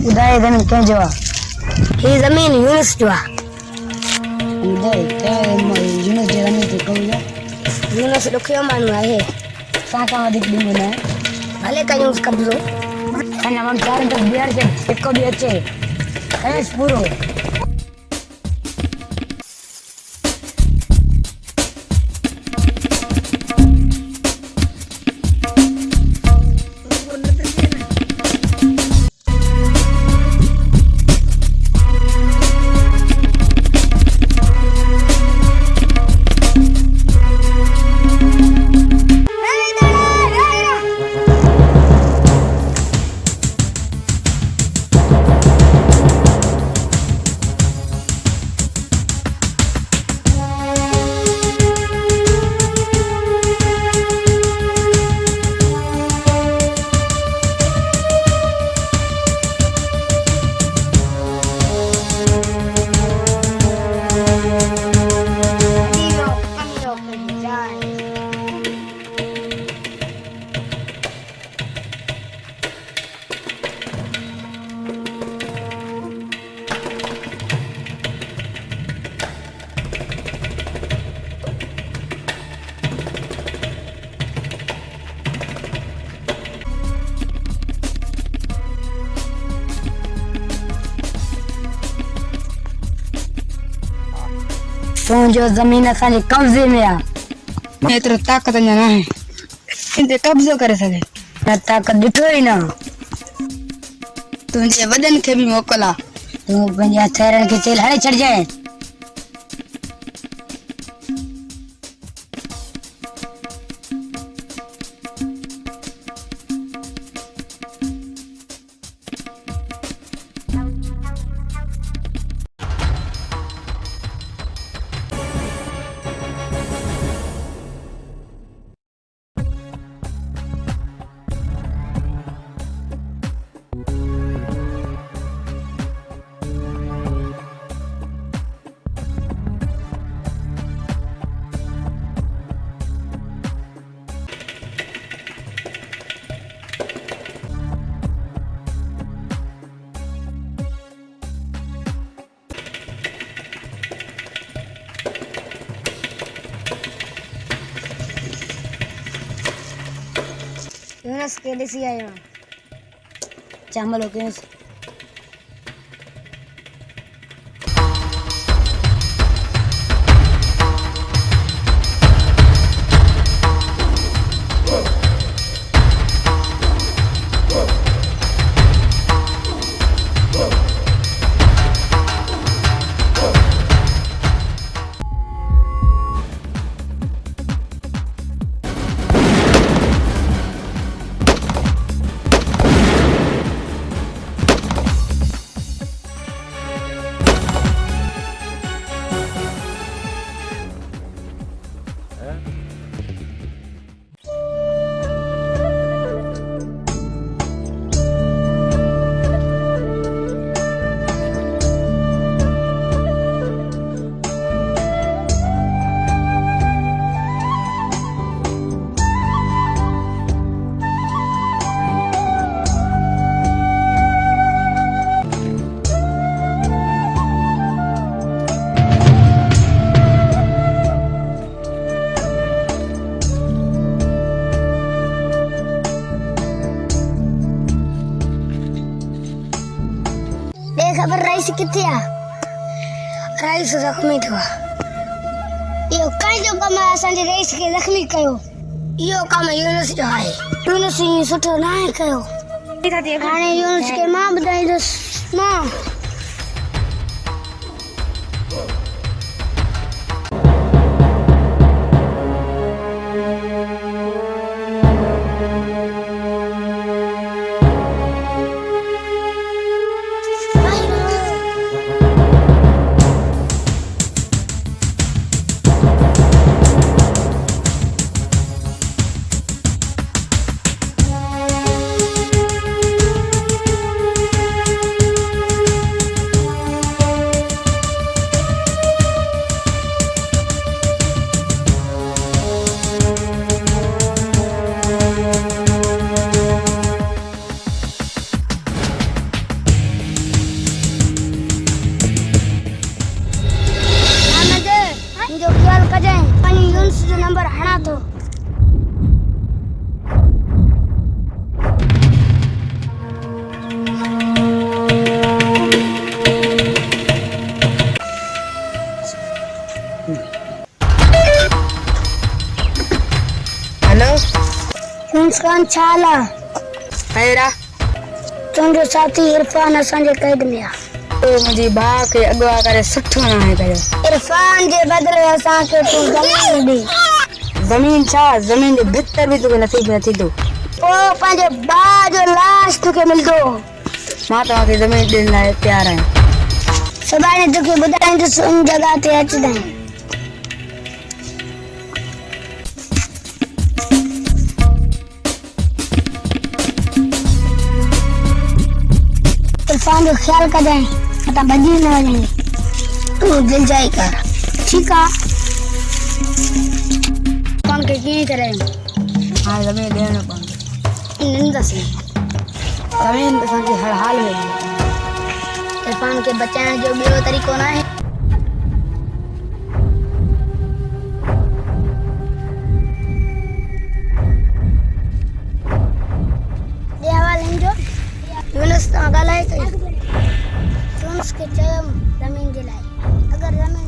ॿुधाए ज़मीन कंहिंजो आहे? ही ज़मीन यूनुस जो आहे। ॿुधाए यूनुस जी ज़मीन ते कब्ज़ो? यूनुस ॾुखियो माण्हू आहे। असां खां वधीक ॾींदो न आहे। भले कयूंसि कब्ज़ो। अञा माण्हू चारनि तरफ़ ॿीहर खे हिकु बि अचे कयोसि पूरो। तुंहिंजो ज़मीन असांजे कब्ज़े में आहे। एतिरो ताक़त अञा न आहे इन ते कब्ज़ो करे सघे। न ताक़त ॾिठो ई न। तुंहिंजे वॾनि खे बि मोकल आहे। तूं पंहिंजे हथियारनि खे तेल हणे छॾिजांइ। यूनुस खे ॾिसी आयो चामलो कयोसि। ख़बर रईस किथे आहे? रईस ज़ख़्मी थियो आहे। इहो कंहिंजो कमु आहे असांजे रईस खे ज़ख़्मी कयो? इहो कमु यूनुस जो आहे। यूनुस ईअं सुठो न आहे कयो। हाणे यूनुस खे मां ॿुधाईंदुसि। मां हेलो मुस्कान छाला हैरा तुंहिंजो साथी इरफान असांजे कैद में आहे। तो मुंहिंजी भाउ खे अगवा करे सुठो न आहे कयो। इरफान जे बदिले असांखे तूं ज़मीन ॾे। ज़मीन छा, ज़मीन जो भितर बि तोखे नसीब न थींदो। पोइ पंहिंजे भाउ जो लाश तोखे मिलंदो। मां तव्हांखे ज़मीन ॾियण लाइ तयारु आहियां। सुभाणे तोखे ॿुधाईंदुसि उन जॻह ते अचजांइ। इरफान जो ख्याल कजांइ, मतां भॼी न वञे। तूं दिलि जाई कर, ठीकु आहे? इरफान खे कीअं करायूं? हाणे ज़मीन ॾियणो पवंदो। ॾींदुसि। ज़मीन असांखे हर हाल में ॾियणी। इरफान खे बचाइण जो ॿियो तरीक़ो न आहे। यूनुस सां ॻाल्हाए कई। यूनुस खे चयुमि ज़मीन जे लाइ, अगरि ज़मीन